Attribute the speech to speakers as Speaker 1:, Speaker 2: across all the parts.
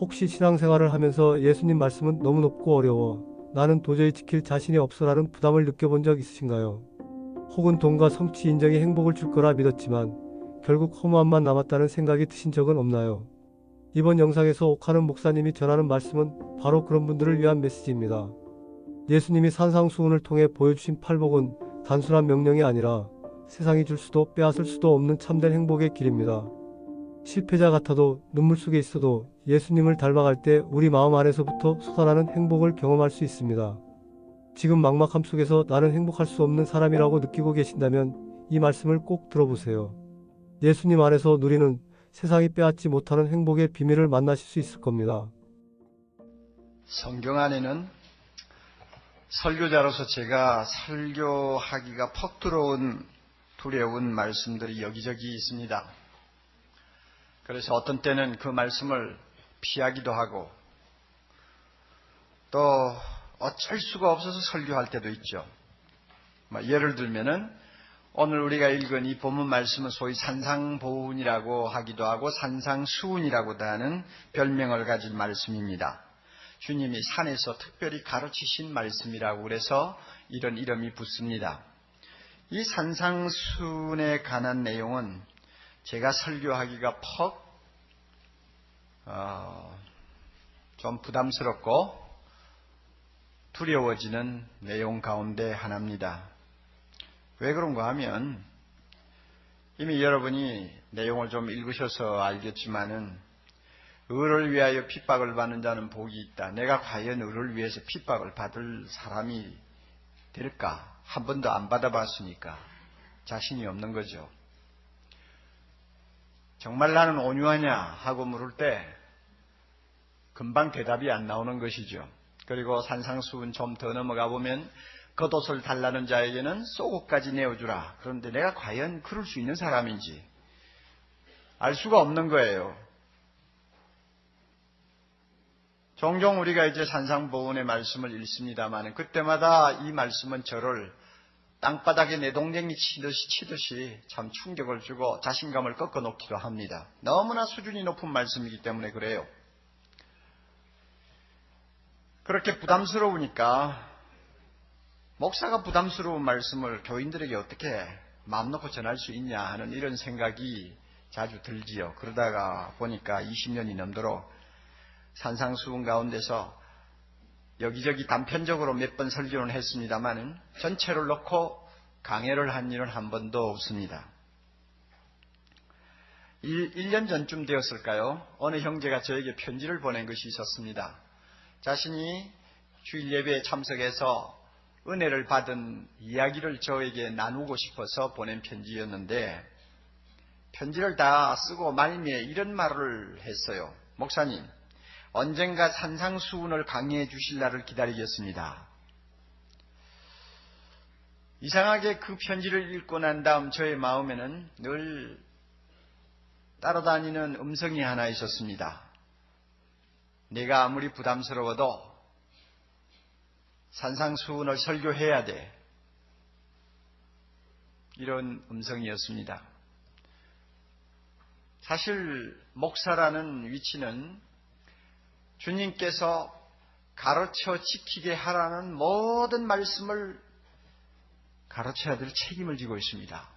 Speaker 1: 혹시 신앙생활을 하면서 예수님 말씀은 너무 높고 어려워, 나는 도저히 지킬 자신이 없어라는 부담을 느껴본 적 있으신가요? 혹은 돈과 성취 인정이 행복을 줄 거라 믿었지만 결국 허무함만 남았다는 생각이 드신 적은 없나요? 이번 영상에서 옥하는 목사님이 전하는 말씀은 바로 그런 분들을 위한 메시지입니다. 예수님이 산상수훈을 통해 보여주신 팔복은 단순한 명령이 아니라 세상이 줄 수도 빼앗을 수도 없는 참된 행복의 길입니다. 실패자 같아도 눈물 속에 있어도 예수님을 닮아갈 때 우리 마음 안에서부터 솟아나는 행복을 경험할 수 있습니다. 지금 막막함 속에서 나는 행복할 수 없는 사람이라고 느끼고 계신다면 이 말씀을 꼭 들어보세요. 예수님 안에서 누리는 세상이 빼앗지 못하는 행복의 비밀을 만나실 수 있을 겁니다.
Speaker 2: 성경 안에는 설교자로서 제가 설교하기가 퍽 들어온 두려운 말씀들이 여기저기 있습니다. 그래서 어떤 때는 그 말씀을 피하기도 하고 또 어쩔 수가 없어서 설교할 때도 있죠. 예를 들면은 오늘 우리가 읽은 이 본문 말씀은 소위 산상보훈이라고 하기도 하고 산상수훈이라고도 하는 별명을 가진 말씀입니다. 주님이 산에서 특별히 가르치신 말씀이라고 그래서 이런 이름이 붙습니다. 이 산상수훈에 관한 내용은 제가 설교하기가 좀 부담스럽고 두려워지는 내용 가운데 하나입니다. 왜 그런가 하면 이미 여러분이 내용을 좀 읽으셔서 알겠지만은 의를 위하여 핍박을 받는 자는 복이 있다. 내가 과연 의를 위해서 핍박을 받을 사람이 될까? 한 번도 안 받아봤으니까 자신이 없는 거죠. 정말 나는 온유하냐 하고 물을 때 금방 대답이 안 나오는 것이죠. 그리고 산상수훈 좀 더 넘어가 보면 겉옷을 달라는 자에게는 속옷까지 내어주라. 그런데 내가 과연 그럴 수 있는 사람인지 알 수가 없는 거예요. 종종 우리가 이제 산상보훈의 말씀을 읽습니다만 그때마다 이 말씀은 저를 땅바닥에 내동댕이 치듯이 참 충격을 주고 자신감을 꺾어놓기도 합니다. 너무나 수준이 높은 말씀이기 때문에 그래요. 그렇게 부담스러우니까 목사가 부담스러운 말씀을 교인들에게 어떻게 마음 놓고 전할 수 있냐 하는 이런 생각이 자주 들지요. 그러다가 보니까 20년이 넘도록 산상수훈 가운데서 여기저기 단편적으로 몇 번 설교는 했습니다만 전체를 놓고 강해를 한 일은 한 번도 없습니다. 1년 전쯤 되었을까요? 어느 형제가 저에게 편지를 보낸 것이 있었습니다. 자신이 주일 예배에 참석해서 은혜를 받은 이야기를 저에게 나누고 싶어서 보낸 편지였는데 편지를 다 쓰고 말미에 이런 말을 했어요. 목사님, 언젠가 산상수훈을 강의해 주실 날을 기다리겠습니다. 이상하게 그 편지를 읽고 난 다음 저의 마음에는 늘 따라다니는 음성이 하나 있었습니다. 내가 아무리 부담스러워도 산상수훈을 설교해야 돼. 이런 음성이었습니다. 사실 목사라는 위치는 주님께서 가르쳐 지키게 하라는 모든 말씀을 가르쳐야 될 책임을 지고 있습니다.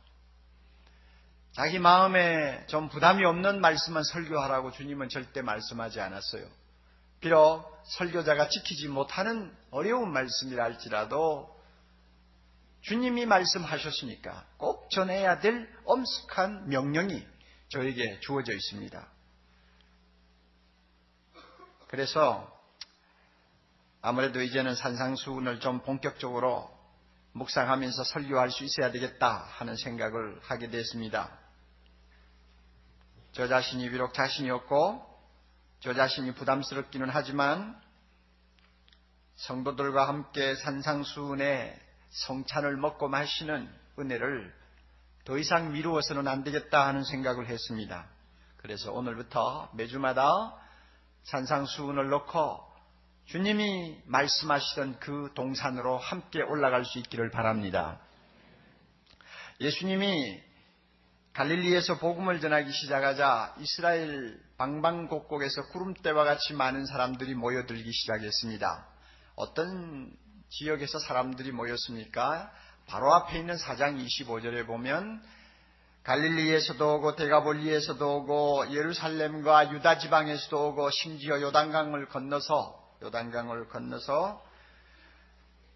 Speaker 2: 자기 마음에 좀 부담이 없는 말씀만 설교하라고 주님은 절대 말씀하지 않았어요. 비록 설교자가 지키지 못하는 어려운 말씀이라 할지라도 주님이 말씀하셨으니까 꼭 전해야 될 엄숙한 명령이 저에게 주어져 있습니다. 그래서 아무래도 이제는 산상수훈을 좀 본격적으로 묵상하면서 설교할 수 있어야 되겠다 하는 생각을 하게 됐습니다. 저 자신이 비록 자신이 없고 저 자신이 부담스럽기는 하지만 성도들과 함께 산상수훈의 성찬을 먹고 마시는 은혜를 더 이상 미루어서는 안 되겠다 하는 생각을 했습니다. 그래서 오늘부터 매주마다 산상수훈을 놓고 주님이 말씀하시던 그 동산으로 함께 올라갈 수 있기를 바랍니다. 예수님이 갈릴리에서 복음을 전하기 시작하자 이스라엘 방방곡곡에서 구름대와 같이 많은 사람들이 모여들기 시작했습니다. 어떤 지역에서 사람들이 모였습니까? 바로 앞에 있는 4장 25절에 보면 갈릴리에서도 오고 데가볼리에서도 오고 예루살렘과 유다 지방에서도 오고 심지어 요단강을 건너서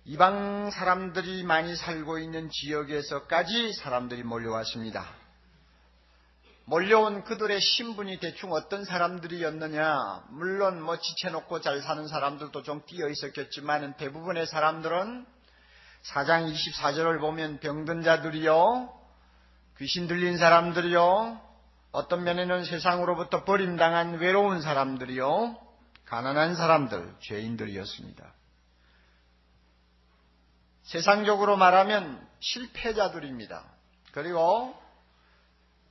Speaker 2: 이방 사람들이 많이 살고 있는 지역에서까지 사람들이 몰려왔습니다. 몰려온 그들의 신분이 대충 어떤 사람들이었느냐? 물론 지쳐놓고 잘 사는 사람들도 좀 끼어 있었겠지만 대부분의 사람들은 4장 24절을 보면 병든 자들이요, 귀신 들린 사람들이요, 어떤 면에는 세상으로부터 버림당한 외로운 사람들이요, 가난한 사람들, 죄인들이었습니다. 세상적으로 말하면 실패자들입니다. 그리고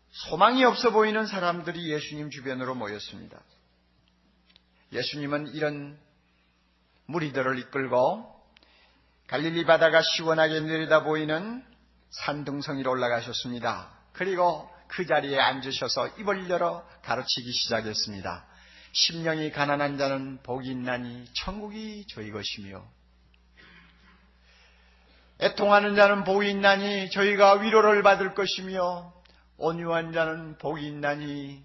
Speaker 2: 소망이 없어 보이는 사람들이 예수님 주변으로 모였습니다. 예수님은 이런 무리들을 이끌고 갈릴리 바다가 시원하게 내려다 보이는 산등성이로 올라가셨습니다. 그리고 그 자리에 앉으셔서 입을 열어 가르치기 시작했습니다. 심령이 가난한 자는 복이 있나니 천국이 저희 것이며, 애통하는 자는 복이 있나니 저희가 위로를 받을 것이며, 온유한 자는 복이 있나니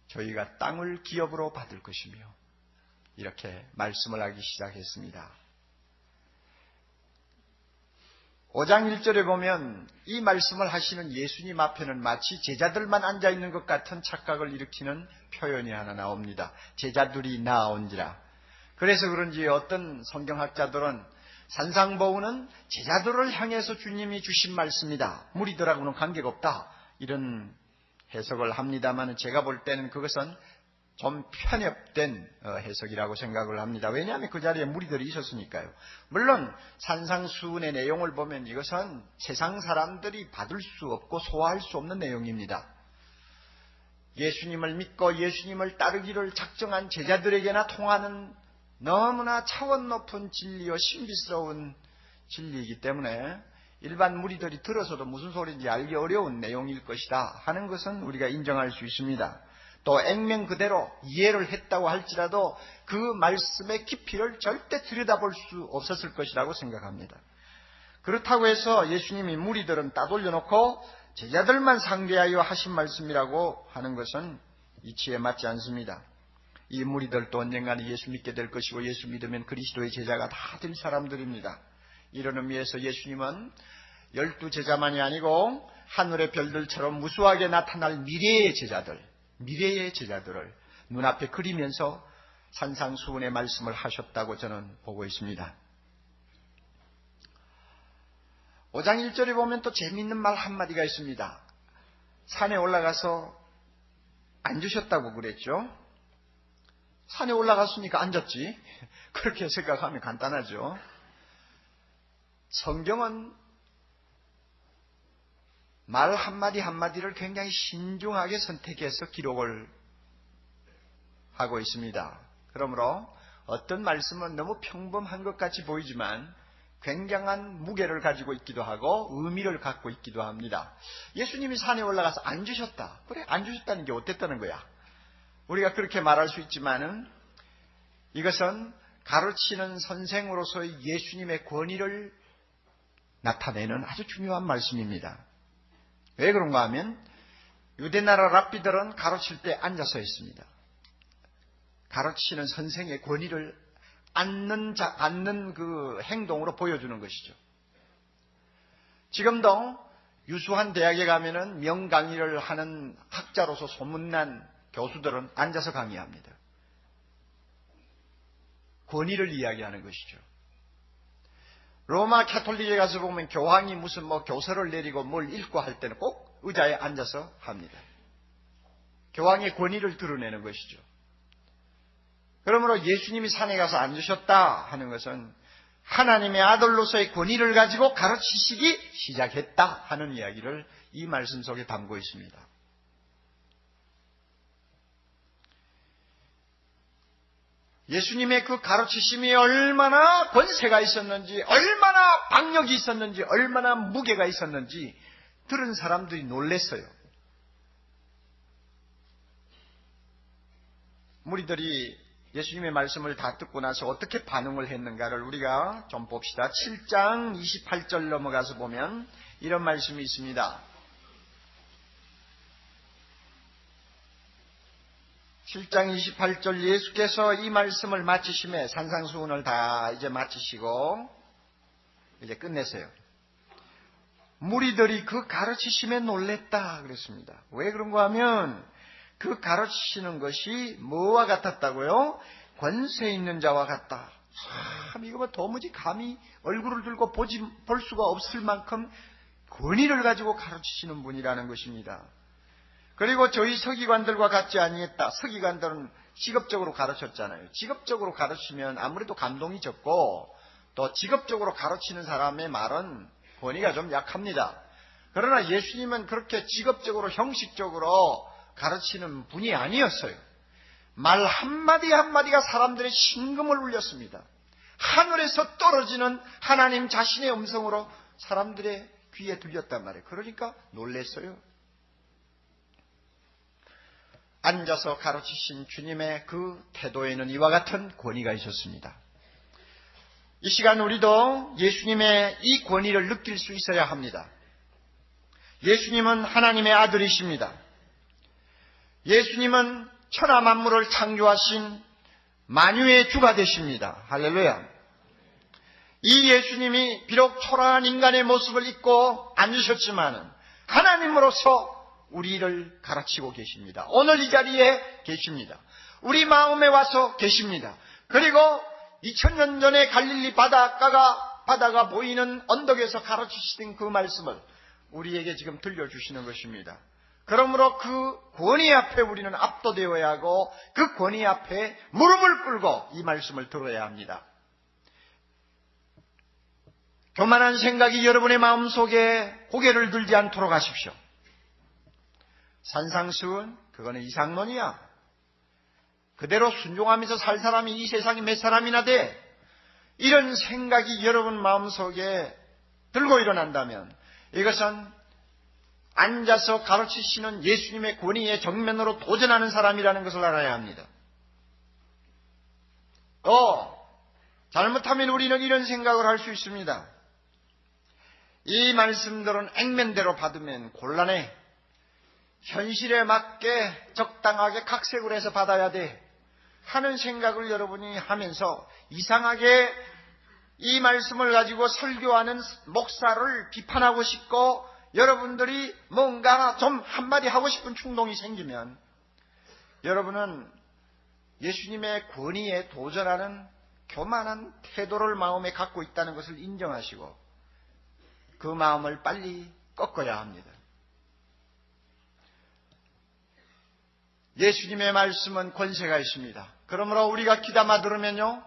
Speaker 2: 저희가 땅을 기업으로 받을 것이며, 이렇게 말씀을 하기 시작했습니다. 5장 1절에 보면 이 말씀을 하시는 예수님 앞에는 마치 제자들만 앉아있는 것 같은 착각을 일으키는 표현이 하나 나옵니다. 제자들이 나아온지라. 그래서 그런지 어떤 성경학자들은 산상보훈은 제자들을 향해서 주님이 주신 말씀이다, 무리들하고는 관계가 없다, 이런 해석을 합니다만 제가 볼 때는 그것은 좀 편협된 해석이라고 생각을 합니다. 왜냐하면 그 자리에 무리들이 있었으니까요. 물론 산상수훈의 내용을 보면 이것은 세상 사람들이 받을 수 없고 소화할 수 없는 내용입니다. 예수님을 믿고 예수님을 따르기를 작정한 제자들에게나 통하는 너무나 차원 높은 진리와 신비스러운 진리이기 때문에 일반 무리들이 들어서도 무슨 소리인지 알기 어려운 내용일 것이다 하는 것은 우리가 인정할 수 있습니다. 또 액면 그대로 이해를 했다고 할지라도 그 말씀의 깊이를 절대 들여다볼 수 없었을 것이라고 생각합니다. 그렇다고 해서 예수님이 무리들은 따돌려 놓고 제자들만 상대하여 하신 말씀이라고 하는 것은 이치에 맞지 않습니다. 이 무리들도 언젠가는 예수 믿게 될 것이고 예수 믿으면 그리스도의 제자가 다 될 사람들입니다. 이런 의미에서 예수님은 12제자만이 아니고 하늘의 별들처럼 무수하게 나타날 미래의 제자들을 눈앞에 그리면서 산상수훈의 말씀을 하셨다고 저는 보고 있습니다. 5장 1절에 보면 또 재미있는 말 한마디가 있습니다. 산에 올라가서 앉으셨다고 그랬죠. 산에 올라갔으니까 앉았지. 그렇게 생각하면 간단하죠. 성경은 말 한마디 한마디를 굉장히 신중하게 선택해서 기록을 하고 있습니다. 그러므로 어떤 말씀은 너무 평범한 것 같이 보이지만 굉장한 무게를 가지고 있기도 하고 의미를 갖고 있기도 합니다. 예수님이 산에 올라가서 앉으셨다. 그래, 앉으셨다는 게 어땠다는 거야? 우리가 그렇게 말할 수 있지만은 이것은 가르치는 선생으로서의 예수님의 권위를 나타내는 아주 중요한 말씀입니다. 왜 그런가 하면 유대나라 랍비들은 가르칠 때 앉아서 했습니다. 가르치는 선생의 권위를 앉는 그 행동으로 보여주는 것이죠. 지금도 유수한 대학에 가면은 명강의를 하는 학자로서 소문난 교수들은 앉아서 강의합니다. 권위를 이야기하는 것이죠. 로마 캐톨릭에 가서 보면 교황이 무슨 교서를 내리고 뭘 읽고 할 때는 꼭 의자에 앉아서 합니다. 교황의 권위를 드러내는 것이죠. 그러므로 예수님이 산에 가서 앉으셨다 하는 것은 하나님의 아들로서의 권위를 가지고 가르치시기 시작했다 하는 이야기를 이 말씀 속에 담고 있습니다. 예수님의 그 가르치심이 얼마나 권세가 있었는지, 얼마나 박력이 있었는지, 얼마나 무게가 있었는지 들은 사람들이 놀랬어요. 무리들이 예수님의 말씀을 다 듣고 나서 어떻게 반응을 했는가를 우리가 좀 봅시다. 7장 28절 넘어가서 보면 이런 말씀이 있습니다. 7장 28절 예수께서 이 말씀을 마치심에 산상수훈을 다 이제 마치시고 이제 끝냈어요. 무리들이 그 가르치심에 놀랬다 그랬습니다. 왜 그런가 하면 그 가르치시는 것이 뭐와 같았다고요? 권세 있는 자와 같다. 참 이거 뭐 도무지 감히 얼굴을 들고 볼 수가 없을 만큼 권위를 가지고 가르치시는 분이라는 것입니다. 그리고 저희 서기관들과 같지 아니했다. 서기관들은 직업적으로 가르쳤잖아요. 직업적으로 가르치면 아무래도 감동이 적고 또 직업적으로 가르치는 사람의 말은 권위가 좀 약합니다. 그러나 예수님은 그렇게 직업적으로 형식적으로 가르치는 분이 아니었어요. 말 한마디 한마디가 사람들의 심금을 울렸습니다. 하늘에서 떨어지는 하나님 자신의 음성으로 사람들의 귀에 들렸단 말이에요. 그러니까 놀랬어요. 앉아서 가르치신 주님의 그 태도에는 이와 같은 권위가 있었습니다. 이 시간 우리도 예수님의 이 권위를 느낄 수 있어야 합니다. 예수님은 하나님의 아들이십니다. 예수님은 천하 만물을 창조하신 만유의 주가 되십니다. 할렐루야. 이 예수님이 비록 초라한 인간의 모습을 입고 앉으셨지만 하나님으로서 우리를 가르치고 계십니다. 오늘 이 자리에 계십니다. 우리 마음에 와서 계십니다. 그리고 2000년 전에 갈릴리 바다가 보이는 언덕에서 가르치시던 그 말씀을 우리에게 지금 들려주시는 것입니다. 그러므로 그 권위 앞에 우리는 압도되어야 하고 그 권위 앞에 무릎을 꿇고 이 말씀을 들어야 합니다. 교만한 생각이 여러분의 마음속에 고개를 들지 않도록 하십시오. 산상수훈 그거는 이상론이야. 그대로 순종하면서 살 사람이 이 세상에 몇 사람이나 돼. 이런 생각이 여러분 마음속에 들고 일어난다면 이것은 앉아서 가르치시는 예수님의 권위에 정면으로 도전하는 사람이라는 것을 알아야 합니다. 또 잘못하면 우리는 이런 생각을 할 수 있습니다. 이 말씀들은 액면대로 받으면 곤란해. 현실에 맞게 적당하게 각색을 해서 받아야 돼 하는 생각을 여러분이 하면서 이상하게 이 말씀을 가지고 설교하는 목사를 비판하고 싶고 여러분들이 뭔가 좀 한마디 하고 싶은 충동이 생기면 여러분은 예수님의 권위에 도전하는 교만한 태도를 마음에 갖고 있다는 것을 인정하시고 그 마음을 빨리 꺾어야 합니다. 예수님의 말씀은 권세가 있습니다. 그러므로 우리가 귀담아 들으면요,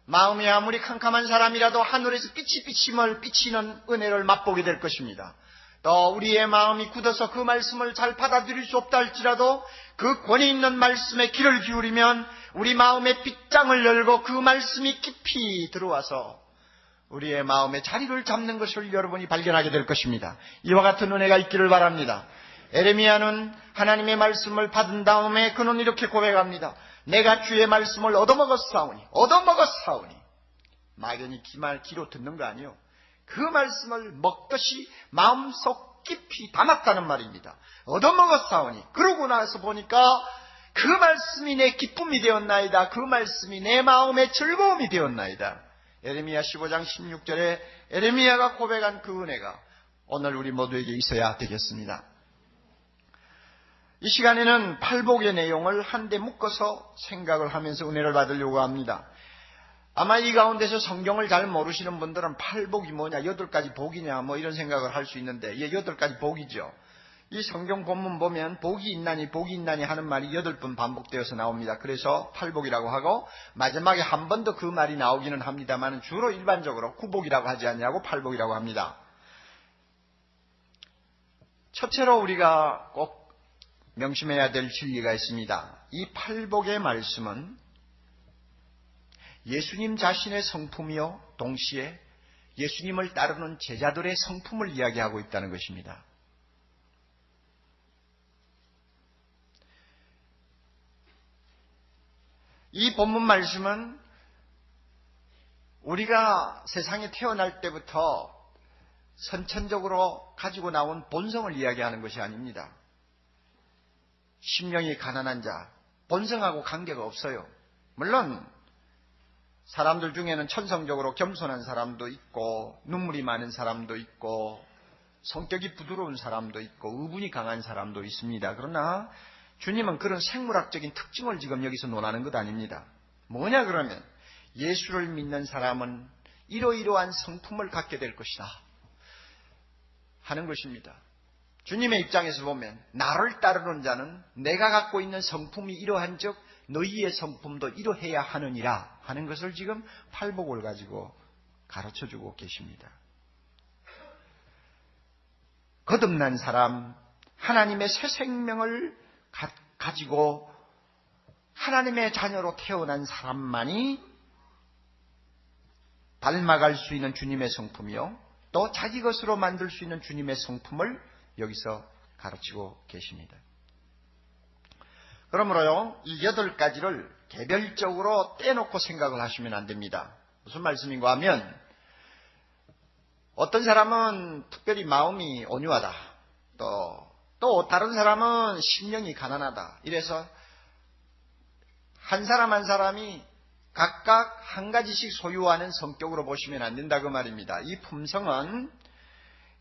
Speaker 2: 마음이 아무리 캄캄한 사람이라도 하늘에서 삐치삐치물 비치는 은혜를 맛보게 될 것입니다. 또 우리의 마음이 굳어서 그 말씀을 잘 받아들일 수 없다 할지라도 그 권위 있는 말씀에 귀를 기울이면 우리 마음의 빗장을 열고 그 말씀이 깊이 들어와서 우리의 마음에 자리를 잡는 것을 여러분이 발견하게 될 것입니다. 이와 같은 은혜가 있기를 바랍니다. 에레미야는 하나님의 말씀을 받은 다음에 그는 이렇게 고백합니다. 내가 주의 말씀을 얻어먹었사오니 막연히 귀로 듣는 거 아니요. 그 말씀을 먹듯이 마음속 깊이 담았다는 말입니다. 얻어먹었사오니 그러고 나서 보니까 그 말씀이 내 기쁨이 되었나이다. 그 말씀이 내 마음의 즐거움이 되었나이다. 에레미야 15장 16절에 에레미야가 고백한 그 은혜가 오늘 우리 모두에게 있어야 되겠습니다. 이 시간에는 팔복의 내용을 한데 묶어서 생각을 하면서 은혜를 받으려고 합니다. 아마 이 가운데서 성경을 잘 모르시는 분들은 팔복이 뭐냐, 8가지 복이냐 뭐 이런 생각을 할 수 있는데 8가지 복이죠. 이 성경 본문 보면 복이 있나니 하는 말이 8번 반복되어서 나옵니다. 그래서 팔복이라고 하고 마지막에 한 번 더 그 말이 나오기는 합니다만 주로 일반적으로 구복이라고 하지 않냐고 팔복이라고 합니다. 첫째로 우리가 꼭 명심해야 될 진리가 있습니다. 이 팔복의 말씀은 예수님 자신의 성품이요 동시에 예수님을 따르는 제자들의 성품을 이야기하고 있다는 것입니다. 이 본문 말씀은 우리가 세상에 태어날 때부터 선천적으로 가지고 나온 본성을 이야기하는 것이 아닙니다. 심령이 가난한 자, 본성하고 관계가 없어요. 물론 사람들 중에는 천성적으로 겸손한 사람도 있고 눈물이 많은 사람도 있고 성격이 부드러운 사람도 있고 의분이 강한 사람도 있습니다. 그러나 주님은 그런 생물학적인 특징을 지금 여기서 논하는 것 아닙니다. 뭐냐 그러면 예수를 믿는 사람은 이러이러한 성품을 갖게 될 것이다 하는 것입니다. 주님의 입장에서 보면 나를 따르는 자는 내가 갖고 있는 성품이 이러한 즉 너희의 성품도 이러해야 하느니라 하는 것을 지금 팔복을 가지고 가르쳐주고 계십니다. 거듭난 사람, 하나님의 새 생명을 가지고 하나님의 자녀로 태어난 사람만이 닮아갈 수 있는 주님의 성품이요, 또 자기 것으로 만들 수 있는 주님의 성품을 여기서 가르치고 계십니다. 그러므로요, 이 8가지를 개별적으로 떼놓고 생각을 하시면 안 됩니다. 무슨 말씀인가 하면 어떤 사람은 특별히 마음이 온유하다, 또 다른 사람은 심령이 가난하다. 이래서 한 사람 한 사람이 각각 한 가지씩 소유하는 성격으로 보시면 안 된다 그 말입니다. 이 품성은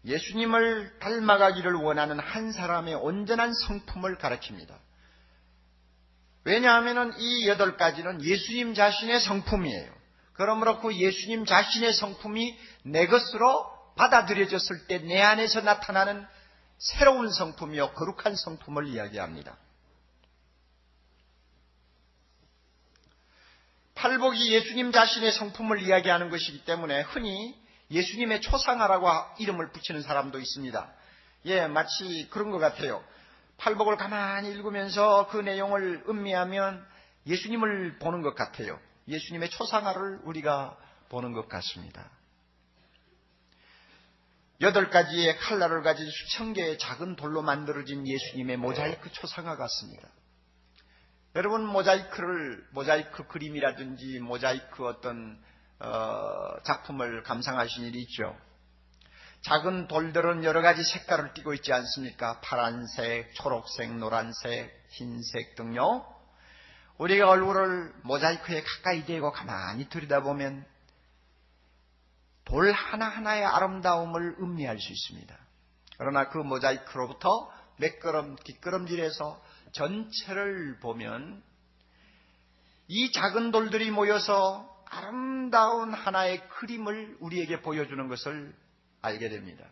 Speaker 2: 예수님을 닮아가기를 원하는 한 사람의 온전한 성품을 가리킵니다. 왜냐하면 이 8가지는 예수님 자신의 성품이에요. 그러므로 그 예수님 자신의 성품이 내 것으로 받아들여졌을 때 내 안에서 나타나는 새로운 성품이요, 거룩한 성품을 이야기합니다. 팔복이 예수님 자신의 성품을 이야기하는 것이기 때문에 흔히 예수님의 초상화라고 이름을 붙이는 사람도 있습니다. 마치 그런 것 같아요. 팔복을 가만히 읽으면서 그 내용을 음미하면 예수님을 보는 것 같아요. 예수님의 초상화를 우리가 보는 것 같습니다. 8가지의 칼날을 가진 수천 개의 작은 돌로 만들어진 예수님의 모자이크 초상화 같습니다. 여러분 모자이크 그림이라든지 모자이크 어떤 작품을 감상하신 일이 있죠. 작은 돌들은 여러 가지 색깔을 띠고 있지 않습니까? 파란색, 초록색, 노란색, 흰색 등요. 우리가 얼굴을 모자이크에 가까이 대고 가만히 들여다보면 돌 하나하나의 아름다움을 음미할 수 있습니다. 그러나 그 모자이크로부터 몇 걸음 뒷걸음질해서 전체를 보면 이 작은 돌들이 모여서 아름다운 하나의 그림을 우리에게 보여주는 것을 알게 됩니다.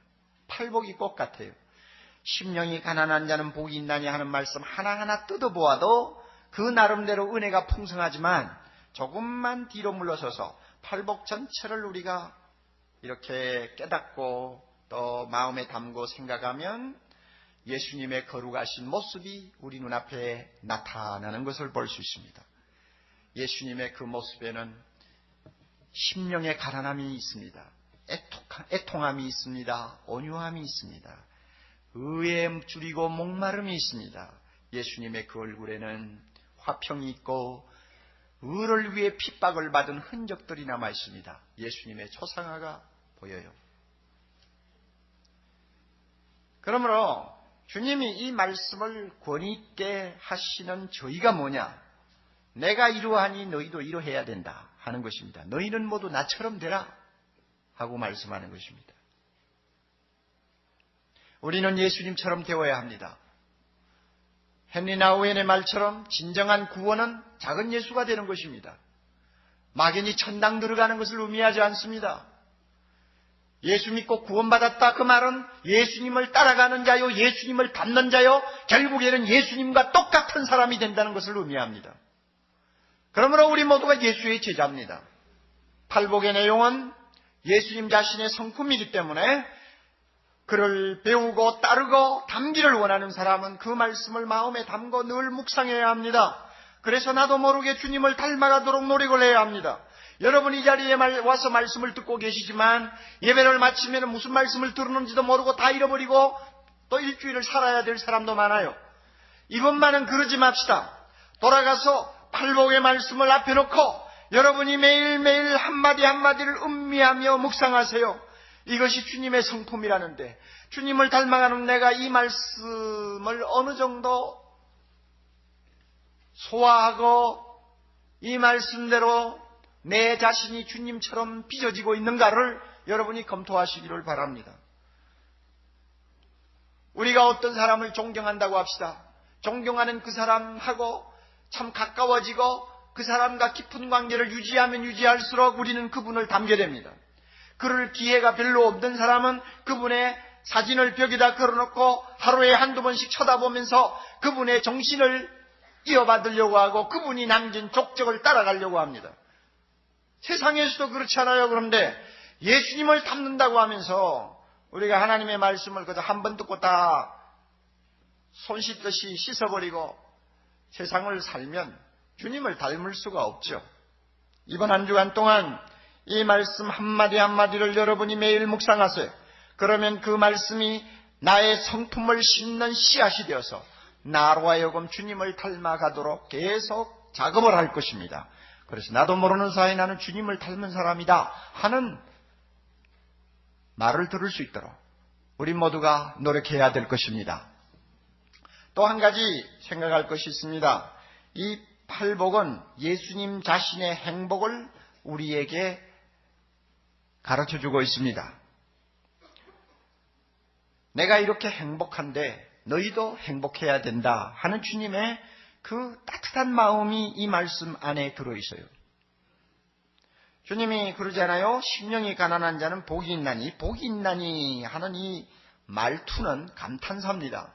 Speaker 2: 팔복이 꼭 같아요. 심령이 가난한 자는 복이 있나니 하는 말씀 하나하나 뜯어보아도 그 나름대로 은혜가 풍성하지만 조금만 뒤로 물러서서 팔복 전체를 우리가 이렇게 깨닫고 또 마음에 담고 생각하면 예수님의 거룩하신 모습이 우리 눈앞에 나타나는 것을 볼 수 있습니다. 예수님의 그 모습에는 심령의 가난함이 있습니다. 애통함이 있습니다. 온유함이 있습니다. 의에 줄이고 목마름이 있습니다. 예수님의 그 얼굴에는 화평이 있고 의를 위해 핍박을 받은 흔적들이 남아 있습니다. 예수님의 초상화가 보여요. 그러므로 주님이 이 말씀을 권위 있게 하시는 저희가 뭐냐? 내가 이러하니 너희도 이러해야 된다 하는 것입니다. 너희는 모두 나처럼 되라 하고 말씀하는 것입니다. 우리는 예수님처럼 되어야 합니다. 헨리 나우엔의 말처럼 진정한 구원은 작은 예수가 되는 것입니다. 막연히 천당 들어가는 것을 의미하지 않습니다. 예수 믿고 구원받았다 그 말은 예수님을 따라가는 자요, 예수님을 닮는 자요, 결국에는 예수님과 똑같은 사람이 된다는 것을 의미합니다. 그러므로 우리 모두가 예수의 제자입니다. 팔복의 내용은 예수님 자신의 성품이기 때문에 그를 배우고 따르고 담기를 원하는 사람은 그 말씀을 마음에 담고 늘 묵상해야 합니다. 그래서 나도 모르게 주님을 닮아가도록 노력을 해야 합니다. 여러분 이 자리에 와서 말씀을 듣고 계시지만 예배를 마치면 무슨 말씀을 들었는지도 모르고 다 잃어버리고 또 일주일을 살아야 될 사람도 많아요. 이번만은 그러지 맙시다. 돌아가서 팔복의 말씀을 앞에 놓고 여러분이 매일매일 한마디 한마디를 음미하며 묵상하세요. 이것이 주님의 성품이라는데, 주님을 닮아가는 내가 이 말씀을 어느 정도 소화하고 이 말씀대로 내 자신이 주님처럼 빚어지고 있는가를 여러분이 검토하시기를 바랍니다. 우리가 어떤 사람을 존경한다고 합시다. 존경하는 그 사람하고 참 가까워지고 그 사람과 깊은 관계를 유지하면 유지할수록 우리는 그분을 닮게 됩니다. 그럴 기회가 별로 없는 사람은 그분의 사진을 벽에다 걸어놓고 하루에 한두 번씩 쳐다보면서 그분의 정신을 이어받으려고 하고 그분이 남긴 족적을 따라가려고 합니다. 세상에서도 그렇지 않아요. 그런데 예수님을 닮는다고 하면서 우리가 하나님의 말씀을 그저 한 번 듣고 다 손 씻듯이 씻어버리고 세상을 살면 주님을 닮을 수가 없죠. 이번 한 주간 동안 이 말씀 한마디 한마디를 여러분이 매일 묵상하세요. 그러면 그 말씀이 나의 성품을 심는 씨앗이 되어서 나로 하여금 주님을 닮아가도록 계속 작업을 할 것입니다. 그래서 나도 모르는 사이에 나는 주님을 닮은 사람이다 하는 말을 들을 수 있도록 우리 모두가 노력해야 될 것입니다. 또 한 가지 생각할 것이 있습니다. 이 팔복은 예수님 자신의 행복을 우리에게 가르쳐주고 있습니다. 내가 이렇게 행복한데 너희도 행복해야 된다 하는 주님의 그 따뜻한 마음이 이 말씀 안에 들어있어요. 주님이 그러잖아요. 심령이 가난한 자는 복이 있나니, 복이 있나니 하는 이 말투는 감탄사입니다.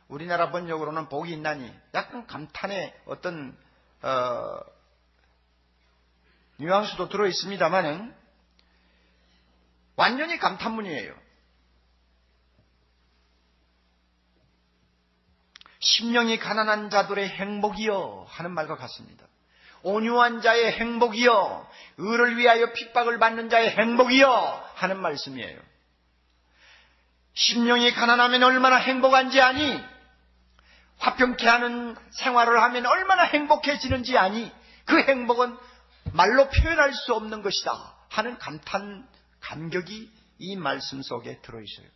Speaker 2: 우리나라 번역으로는 복이 있나니 약간 감탄의 어떤 뉘앙스도 들어있습니다만은 완전히 감탄문이에요. 심령이 가난한 자들의 행복이여 하는 말과 같습니다. 온유한 자의 행복이여, 의를 위하여 핍박을 받는 자의 행복이여 하는 말씀이에요. 심령이 가난하면 얼마나 행복한지 아니? 화평케 하는 생활을 하면 얼마나 행복해지는지 아니? 그 행복은 말로 표현할 수 없는 것이다 하는 감탄, 감격이 이 말씀 속에 들어있어요.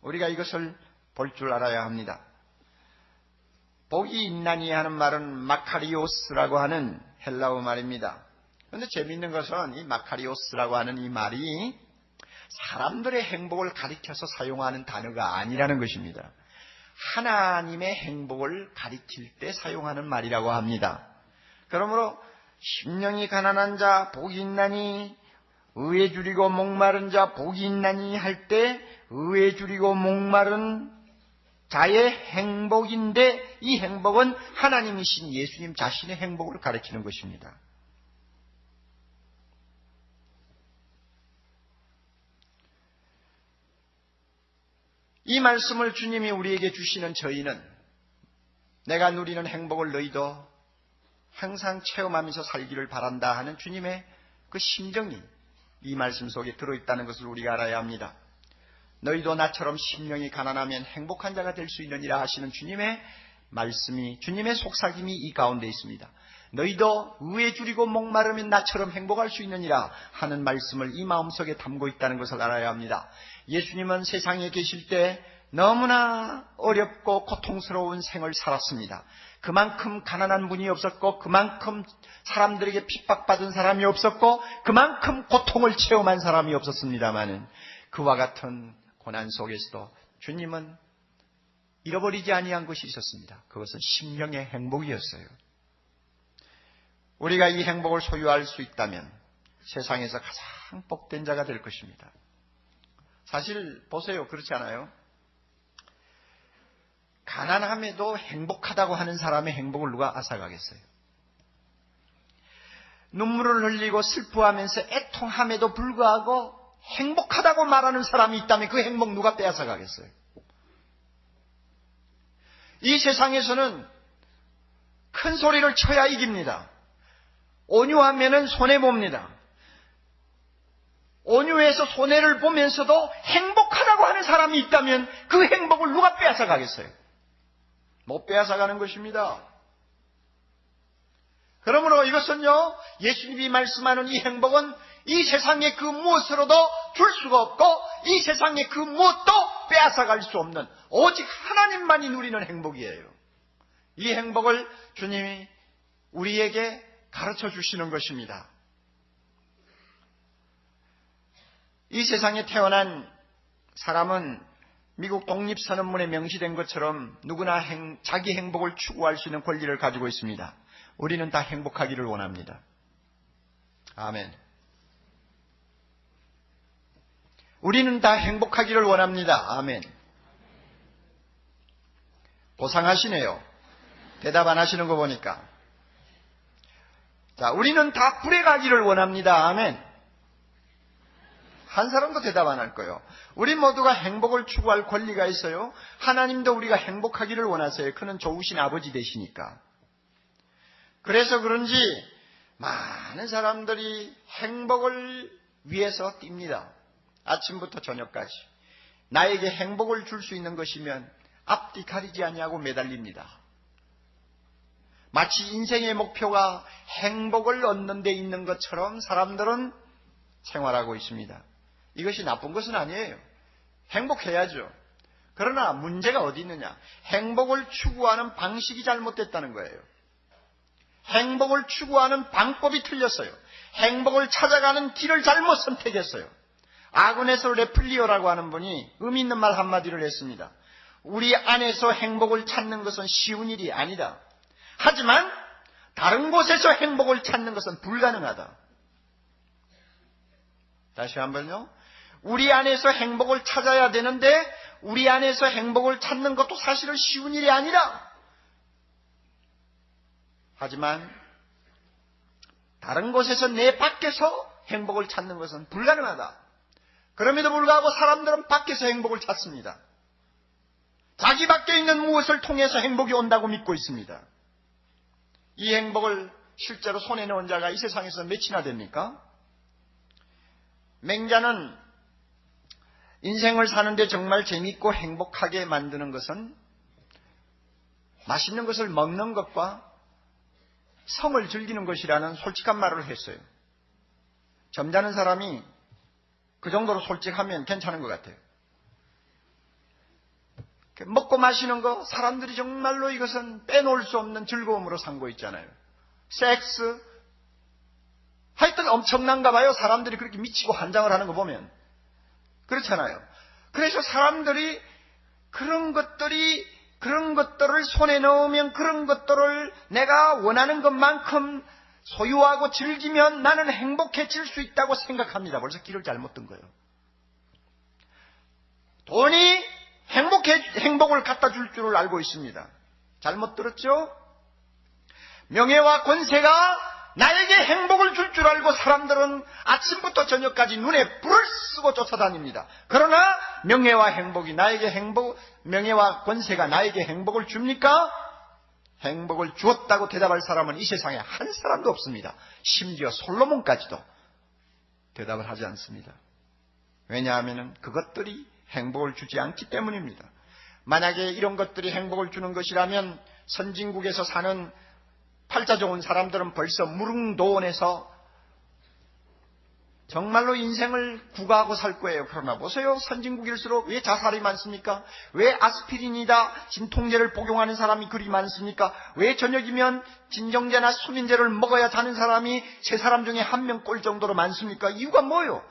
Speaker 2: 우리가 이것을 볼 줄 알아야 합니다. 복이 있나니 하는 말은 마카리오스라고 하는 헬라어 말입니다. 그런데 재미있는 것은 이 마카리오스라고 하는 이 말이 사람들의 행복을 가리켜서 사용하는 단어가 아니라는 것입니다. 하나님의 행복을 가리킬 때 사용하는 말이라고 합니다. 그러므로 심령이 가난한 자 복이 있나니, 의에 줄이고 목마른 자 복이 있나니 할 때 의에 줄이고 목마른 자의 행복인데 이 행복은 하나님이신 예수님 자신의 행복을 가리키는 것입니다. 이 말씀을 주님이 우리에게 주시는 저희는 내가 누리는 행복을 너희도 항상 체험하면서 살기를 바란다 하는 주님의 그 심정이 이 말씀 속에 들어있다는 것을 우리가 알아야 합니다. 너희도 나처럼 심령이 가난하면 행복한 자가 될 수 있느니라 하시는 주님의 말씀이, 주님의 속삭임이 이 가운데 있습니다. 너희도 의에 줄이고 목마르면 나처럼 행복할 수 있느니라 하는 말씀을 이 마음속에 담고 있다는 것을 알아야 합니다. 예수님은 세상에 계실 때 너무나 어렵고 고통스러운 생을 살았습니다. 그만큼 가난한 분이 없었고, 그만큼 사람들에게 핍박받은 사람이 없었고, 그만큼 고통을 체험한 사람이 없었습니다마는 그와 같은 고난 속에서도 주님은 잃어버리지 아니한 것이 있었습니다. 그것은 심령의 행복이었어요. 우리가 이 행복을 소유할 수 있다면 세상에서 가장 복된 자가 될 것입니다. 사실 보세요. 그렇지 않아요? 가난함에도 행복하다고 하는 사람의 행복을 누가 앗아가겠어요? 눈물을 흘리고 슬퍼하면서 애통함에도 불구하고 행복하다고 말하는 사람이 있다면 그 행복 누가 빼앗아가겠어요? 이 세상에서는 큰 소리를 쳐야 이깁니다. 온유하면은 손해봅니다. 온유해서 손해를 보면서도 행복하다고 하는 사람이 있다면 그 행복을 누가 빼앗아가겠어요? 못 빼앗아가는 것입니다. 그러므로 이것은요, 예수님이 말씀하는 이 행복은 이 세상의 그 무엇으로도 줄 수가 없고 이 세상의 그 무엇도 빼앗아갈 수 없는 오직 하나님만이 누리는 행복이에요. 이 행복을 주님이 우리에게 가르쳐 주시는 것입니다. 이 세상에 태어난 사람은 미국 독립선언문에 명시된 것처럼 누구나 자기 행복을 추구할 수 있는 권리를 가지고 있습니다. 우리는 다 행복하기를 원합니다. 아멘. 우리는 다 행복하기를 원합니다. 아멘. 고상하시네요. 대답 안 하시는 거 보니까. 자, 우리는 다 불에 가기를 원합니다. 아멘. 한 사람도 대답 안 할 거예요. 우리 모두가 행복을 추구할 권리가 있어요. 하나님도 우리가 행복하기를 원하세요. 그는 좋으신 아버지 되시니까. 그래서 그런지 많은 사람들이 행복을 위해서 뜁니다. 아침부터 저녁까지. 나에게 행복을 줄 수 있는 것이면 앞뒤 가리지 아니하고 매달립니다. 마치 인생의 목표가 행복을 얻는 데 있는 것처럼 사람들은 생활하고 있습니다. 이것이 나쁜 것은 아니에요. 행복해야죠. 그러나 문제가 어디 있느냐? 행복을 추구하는 방식이 잘못됐다는 거예요. 행복을 추구하는 방법이 틀렸어요. 행복을 찾아가는 길을 잘못 선택했어요. 아군에서 레플리오라고 하는 분이 의미 있는 말 한마디를 했습니다. 우리 안에서 행복을 찾는 것은 쉬운 일이 아니다. 하지만 다른 곳에서 행복을 찾는 것은 불가능하다. 다시 한번요. 우리 안에서 행복을 찾아야 되는데 우리 안에서 행복을 찾는 것도 사실은 쉬운 일이 아니라 하지만 다른 곳에서 내 밖에서 행복을 찾는 것은 불가능하다. 그럼에도 불구하고 사람들은 밖에서 행복을 찾습니다. 자기 밖에 있는 무엇을 통해서 행복이 온다고 믿고 있습니다. 이 행복을 실제로 손에 넣은 자가 이 세상에서 몇이나 됩니까? 맹자는 인생을 사는데 정말 재밌고 행복하게 만드는 것은 맛있는 것을 먹는 것과 성을 즐기는 것이라는 솔직한 말을 했어요. 점잖은 사람이 그 정도로 솔직하면 괜찮은 것 같아요. 먹고 마시는 거 사람들이 정말로 이것은 빼놓을 수 없는 즐거움으로 삼고 있잖아요. 섹스 하여튼 엄청난가 봐요. 사람들이 그렇게 미치고 환장을 하는 거 보면. 그렇잖아요. 그래서 사람들이 그런 것들을 손에 넣으면 그런 것들을 내가 원하는 것만큼 소유하고 즐기면 나는 행복해질 수 있다고 생각합니다. 벌써 길을 잘못 든 거예요. 돈이 행복을 갖다 줄 줄을 알고 있습니다. 잘못 들었죠? 명예와 권세가 나에게 행복을 줄 줄 알고 사람들은 아침부터 저녁까지 눈에 불을 쓰고 쫓아다닙니다. 그러나 명예와 권세가 나에게 행복을 줍니까? 행복을 주었다고 대답할 사람은 이 세상에 한 사람도 없습니다. 심지어 솔로몬까지도 대답을 하지 않습니다. 왜냐하면 그것들이 행복을 주지 않기 때문입니다. 만약에 이런 것들이 행복을 주는 것이라면 선진국에서 사는 팔자 좋은 사람들은 벌써 무릉도원에서 정말로 인생을 구가하고 살 거예요. 그러나 보세요. 선진국일수록 왜 자살이 많습니까? 왜 아스피린이다 진통제를 복용하는 사람이 그리 많습니까? 왜 저녁이면 진정제나 수면제를 먹어야 자는 사람이 3사람 중에 1명 꼴 정도로 많습니까? 이유가 뭐예요?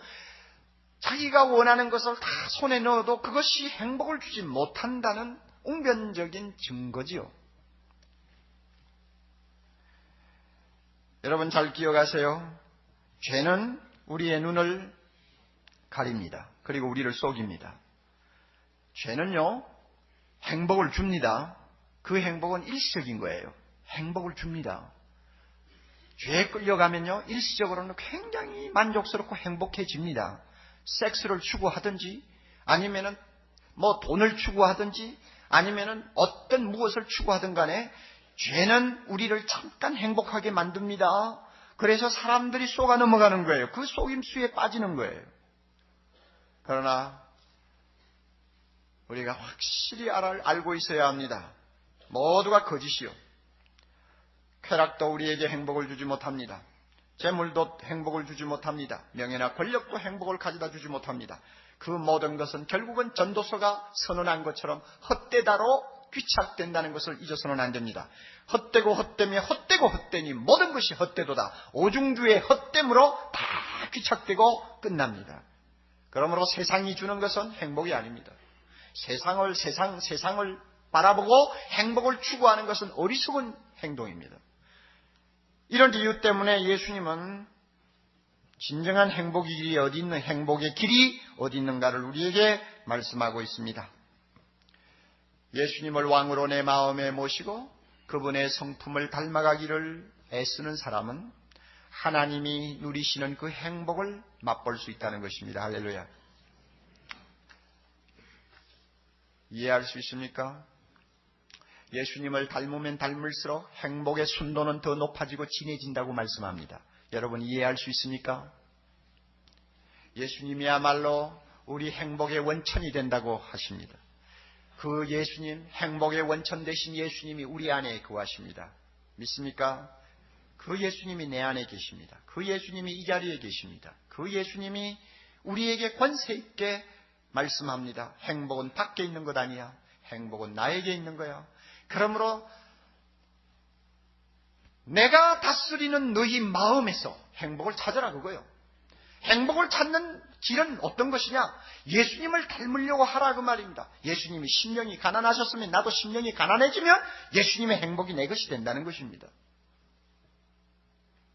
Speaker 2: 자기가 원하는 것을 다 손에 넣어도 그것이 행복을 주지 못한다는 웅변적인 증거지요. 여러분 잘 기억하세요. 죄는 우리의 눈을 가립니다. 그리고 우리를 속입니다. 죄는요, 행복을 줍니다. 그 행복은 일시적인 거예요. 행복을 줍니다. 죄에 끌려가면요, 일시적으로는 굉장히 만족스럽고 행복해집니다. 섹스를 추구하든지, 아니면은 돈을 추구하든지, 아니면은 어떤 무엇을 추구하든 간에 죄는 우리를 잠깐 행복하게 만듭니다. 그래서 사람들이 속아 넘어가는 거예요. 그 속임수에 빠지는 거예요. 그러나 우리가 확실히 알고 있어야 합니다. 모두가 거짓이요. 쾌락도 우리에게 행복을 주지 못합니다. 재물도 행복을 주지 못합니다. 명예나 권력도 행복을 가져다 주지 못합니다. 그 모든 것은 결국은 전도서가 선언한 것처럼 헛되다로 귀착된다는 것을 잊어서는 안 됩니다. 헛되고 헛되며 헛되고 헛되니 모든 것이 헛되도다. 오중주의 헛됨으로 다 귀착되고 끝납니다. 그러므로 세상이 주는 것은 행복이 아닙니다. 세상을 바라보고 행복을 추구하는 것은 어리석은 행동입니다. 이런 이유 때문에 예수님은 진정한 행복의 길이 어디 있는, 행복의 길이 어디 있는가를 우리에게 말씀하고 있습니다. 예수님을 왕으로 내 마음에 모시고 그분의 성품을 닮아가기를 애쓰는 사람은 하나님이 누리시는 그 행복을 맛볼 수 있다는 것입니다. 할렐루야. 이해할 수 있습니까? 예수님을 닮으면 닮을수록 행복의 순도는 더 높아지고 진해진다고 말씀합니다. 여러분 이해할 수 있습니까? 예수님이야말로 우리 행복의 원천이 된다고 하십니다. 그 예수님, 행복의 원천 되신 예수님이 우리 안에 거하십니다. 믿습니까? 그 예수님이 내 안에 계십니다. 그 예수님이 이 자리에 계십니다. 그 예수님이 우리에게 권세 있게 말씀합니다. 행복은 밖에 있는 것 아니야. 행복은 나에게 있는 거야. 그러므로 내가 다스리는 너희 마음에서 행복을 찾으라 그거예요. 행복을 찾는 길은 어떤 것이냐? 예수님을 닮으려고 하라 그 말입니다. 예수님이 심령이 가난하셨으면 나도 심령이 가난해지면 예수님의 행복이 내 것이 된다는 것입니다.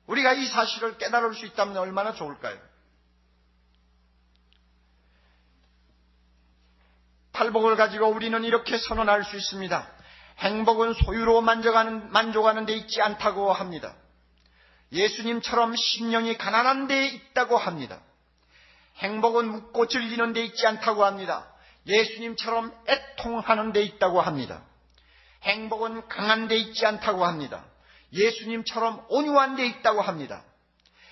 Speaker 2: 우리가 이 사실을 깨달을 수 있다면 얼마나 좋을까요? 팔복을 가지고 우리는 이렇게 선언할 수 있습니다. 행복은 소유로 만족하는 데 있지 않다고 합니다. 예수님처럼 심령이 가난한 데 있다고 합니다. 행복은 묻고 즐기는 데 있지 않다고 합니다. 예수님처럼 애통하는 데 있다고 합니다. 행복은 강한 데 있지 않다고 합니다. 예수님처럼 온유한 데 있다고 합니다.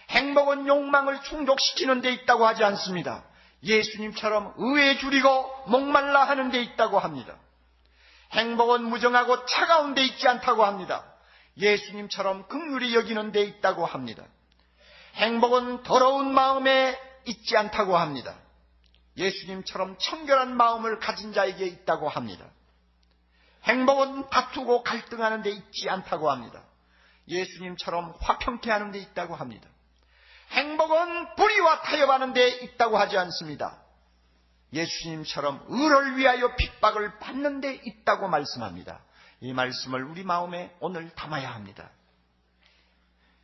Speaker 2: 행복은 욕망을 충족시키는 데 있다고 하지 않습니다. 예수님처럼 의에 줄이고 목말라 하는 데 있다고 합니다. 행복은 무정하고 차가운 데 있지 않다고 합니다. 예수님처럼 긍휼히 여기는 데 있다고 합니다. 행복은 더러운 마음에 있지 않다고 합니다. 예수님처럼 청결한 마음을 가진 자에게 있다고 합니다. 행복은 다투고 갈등하는 데 있지 않다고 합니다. 예수님처럼 화평케 하는 데 있다고 합니다. 행복은 불의와 타협하는 데 있다고 하지 않습니다. 예수님처럼 의를 위하여 핍박을 받는 데 있다고 말씀합니다. 이 말씀을 우리 마음에 오늘 담아야 합니다.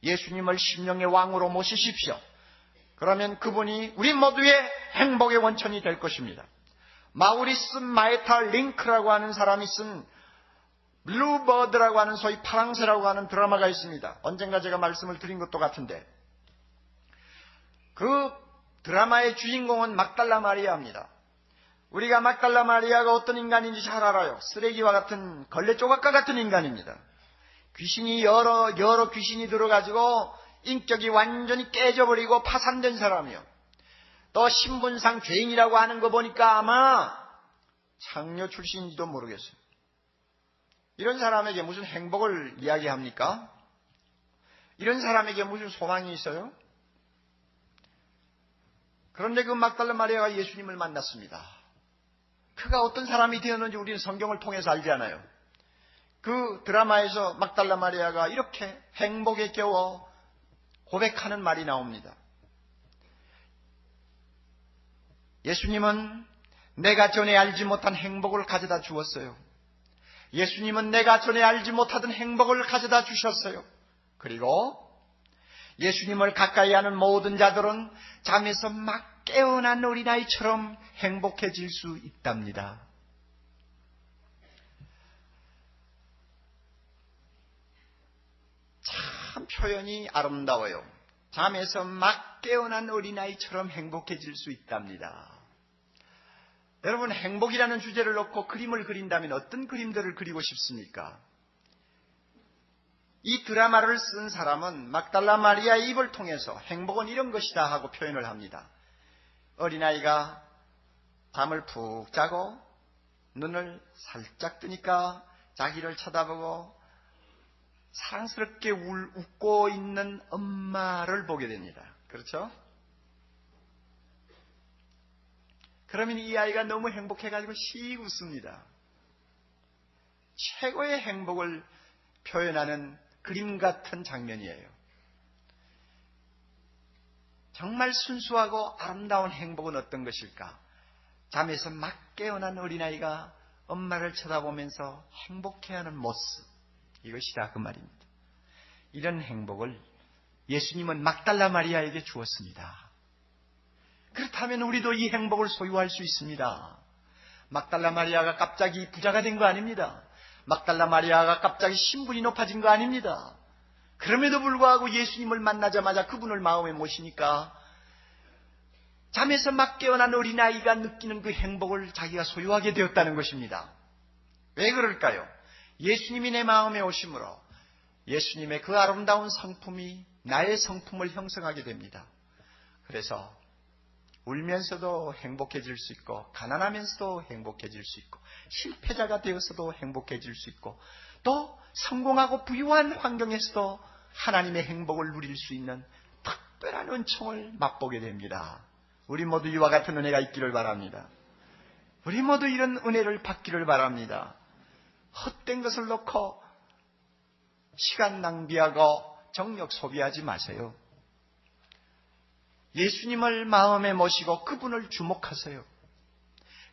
Speaker 2: 예수님을 심령의 왕으로 모시십시오. 그러면 그분이 우리 모두의 행복의 원천이 될 것입니다. 마우리스 마에타 링크라고 하는 사람이 쓴 블루버드라고 하는 소위 파랑새라고 하는 드라마가 있습니다. 언젠가 제가 말씀을 드린 것도 같은데 그 드라마의 주인공은 막달라 마리아입니다. 우리가 막달라 마리아가 어떤 인간인지 잘 알아요. 쓰레기와 같은 걸레 조각과 같은 인간입니다. 귀신이 여러 귀신이 들어가지고 인격이 완전히 깨져버리고 파산된 사람이요. 또 신분상 죄인이라고 하는 거 보니까 아마 창녀 출신인지도 모르겠어요. 이런 사람에게 무슨 행복을 이야기합니까? 이런 사람에게 무슨 소망이 있어요? 그런데 그 막달라 마리아가 예수님을 만났습니다. 그가 어떤 사람이 되었는지 우리는 성경을 통해서 알지 않아요. 그 드라마에서 막달라 마리아가 이렇게 행복에 겨워 고백하는 말이 나옵니다. 예수님은 내가 전에 알지 못한 행복을 가져다 주었어요. 예수님은 내가 전에 알지 못하던 행복을 가져다 주셨어요. 그리고 예수님을 가까이 하는 모든 자들은 잠에서 막 깨어난 어린아이처럼 행복해질 수 있답니다. 참 표현이 아름다워요. 잠에서 막 깨어난 어린아이처럼 행복해질 수 있답니다. 여러분, 행복이라는 주제를 놓고 그림을 그린다면 어떤 그림들을 그리고 싶습니까? 이 드라마를 쓴 사람은 막달라 마리아의 입을 통해서 행복은 이런 것이다 하고 표현을 합니다. 어린아이가 잠을 푹 자고 눈을 살짝 뜨니까 자기를 쳐다보고 사랑스럽게 웃고 있는 엄마를 보게 됩니다. 그렇죠? 그러면 이 아이가 너무 행복해가지고 씩 웃습니다. 최고의 행복을 표현하는 그림 같은 장면이에요. 정말 순수하고 아름다운 행복은 어떤 것일까? 잠에서 막 깨어난 어린아이가 엄마를 쳐다보면서 행복해하는 모습, 이것이다 그 말입니다. 이런 행복을 예수님은 막달라 마리아에게 주었습니다. 그렇다면 우리도 이 행복을 소유할 수 있습니다. 막달라 마리아가 갑자기 부자가 된 거 아닙니다. 막달라 마리아가 갑자기 신분이 높아진 거 아닙니다. 그럼에도 불구하고 예수님을 만나자마자 그분을 마음에 모시니까 잠에서 막 깨어난 어린아이가 느끼는 그 행복을 자기가 소유하게 되었다는 것입니다. 왜 그럴까요? 예수님이 내 마음에 오심으로 예수님의 그 아름다운 성품이 나의 성품을 형성하게 됩니다. 그래서 울면서도 행복해질 수 있고, 가난하면서도 행복해질 수 있고, 실패자가 되어서도 행복해질 수 있고, 또 성공하고 부유한 환경에서도 하나님의 행복을 누릴 수 있는 특별한 은총을 맛보게 됩니다. 우리 모두 이와 같은 은혜가 있기를 바랍니다. 우리 모두 이런 은혜를 받기를 바랍니다. 헛된 것을 놓고 시간 낭비하고 정력 소비하지 마세요. 예수님을 마음에 모시고 그분을 주목하세요.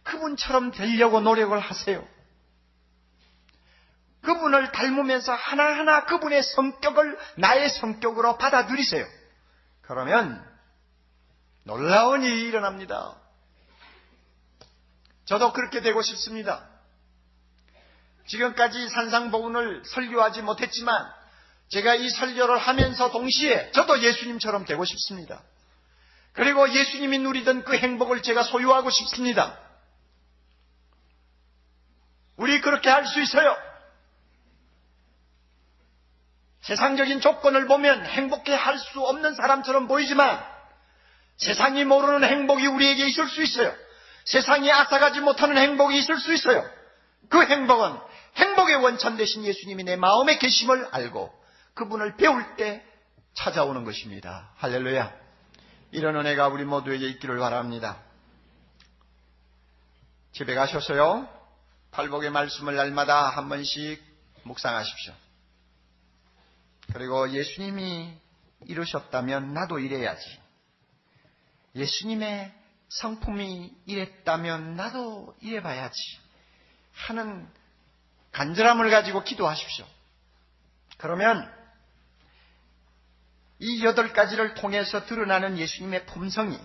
Speaker 2: 그분처럼 되려고 노력을 하세요. 그분을 닮으면서 하나하나 그분의 성격을 나의 성격으로 받아들이세요. 그러면 놀라운 일이 일어납니다. 저도 그렇게 되고 싶습니다. 지금까지 산상보훈을 설교하지 못했지만 제가 이 설교를 하면서 동시에 저도 예수님처럼 되고 싶습니다. 그리고 예수님이 누리던 그 행복을 제가 소유하고 싶습니다. 우리 그렇게 할 수 있어요. 세상적인 조건을 보면 행복해 할 수 없는 사람처럼 보이지만 세상이 모르는 행복이 우리에게 있을 수 있어요. 세상이 앗아가지 못하는 행복이 있을 수 있어요. 그 행복은 행복의 원천 되신 예수님이 내 마음에 계심을 알고 그분을 배울 때 찾아오는 것입니다. 할렐루야. 이런 은혜가 우리 모두에게 있기를 바랍니다. 집에 가셔서요, 팔복의 말씀을 날마다 한 번씩 묵상하십시오. 그리고 예수님이 이러셨다면 나도 이래야지. 예수님의 성품이 이랬다면 나도 이래봐야지 하는 간절함을 가지고 기도하십시오. 그러면 이 8가지를 통해서 드러나는 예수님의 품성이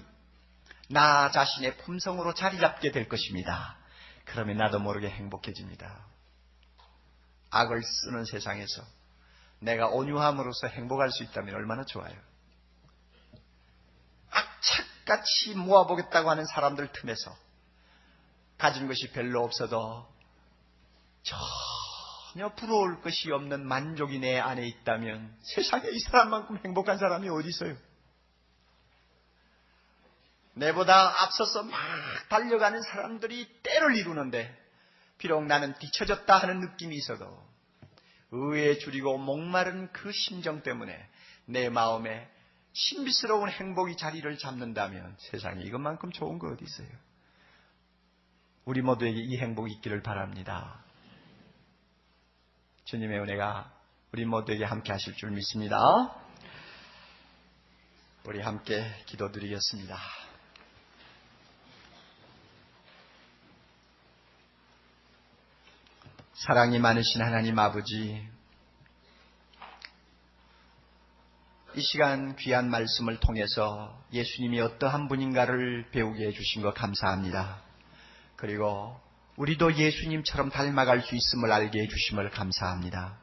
Speaker 2: 나 자신의 품성으로 자리 잡게 될 것입니다. 그러면 나도 모르게 행복해집니다. 악을 쓰는 세상에서 내가 온유함으로써 행복할 수 있다면 얼마나 좋아요. 악착같이 모아보겠다고 하는 사람들 틈에서 가진 것이 별로 없어도 전혀 부러울 것이 없는 만족이 내 안에 있다면 세상에 이 사람만큼 행복한 사람이 어디 있어요? 내보다 앞서서 막 달려가는 사람들이 때를 이루는데 비록 나는 뒤처졌다 하는 느낌이 있어도 의에 줄이고 목마른 그 심정 때문에 내 마음에 신비스러운 행복이 자리를 잡는다면 세상에 이것만큼 좋은 거 어디 있어요? 우리 모두에게 이 행복이 있기를 바랍니다. 주님의 은혜가 우리 모두에게 함께 하실 줄 믿습니다. 우리 함께 기도드리겠습니다. 사랑이 많으신 하나님 아버지, 이 시간 귀한 말씀을 통해서 예수님이 어떠한 분인가를 배우게 해주신 것 감사합니다. 그리고 우리도 예수님처럼 닮아갈 수 있음을 알게 해주심을 감사합니다.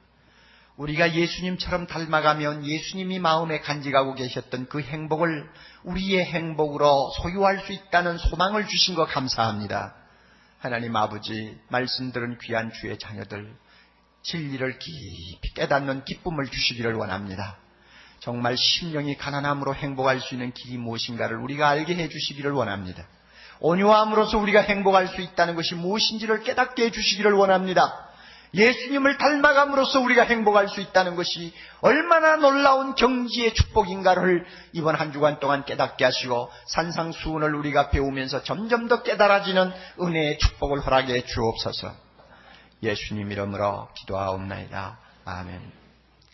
Speaker 2: 우리가 예수님처럼 닮아가면 예수님이 마음에 간직하고 계셨던 그 행복을 우리의 행복으로 소유할 수 있다는 소망을 주신 것 감사합니다. 하나님 아버지, 말씀 들은 귀한 주의 자녀들 진리를 깊이 깨닫는 기쁨을 주시기를 원합니다. 정말 심령이 가난함으로 행복할 수 있는 길이 무엇인가를 우리가 알게 해주시기를 원합니다. 온유함으로써 우리가 행복할 수 있다는 것이 무엇인지를 깨닫게 해주시기를 원합니다. 예수님을 닮아감으로써 우리가 행복할 수 있다는 것이 얼마나 놀라운 경지의 축복인가를 이번 한 주간 동안 깨닫게 하시고 산상수훈을 우리가 배우면서 점점 더 깨달아지는 은혜의 축복을 허락해 주옵소서. 예수님 이름으로 기도하옵나이다. 아멘.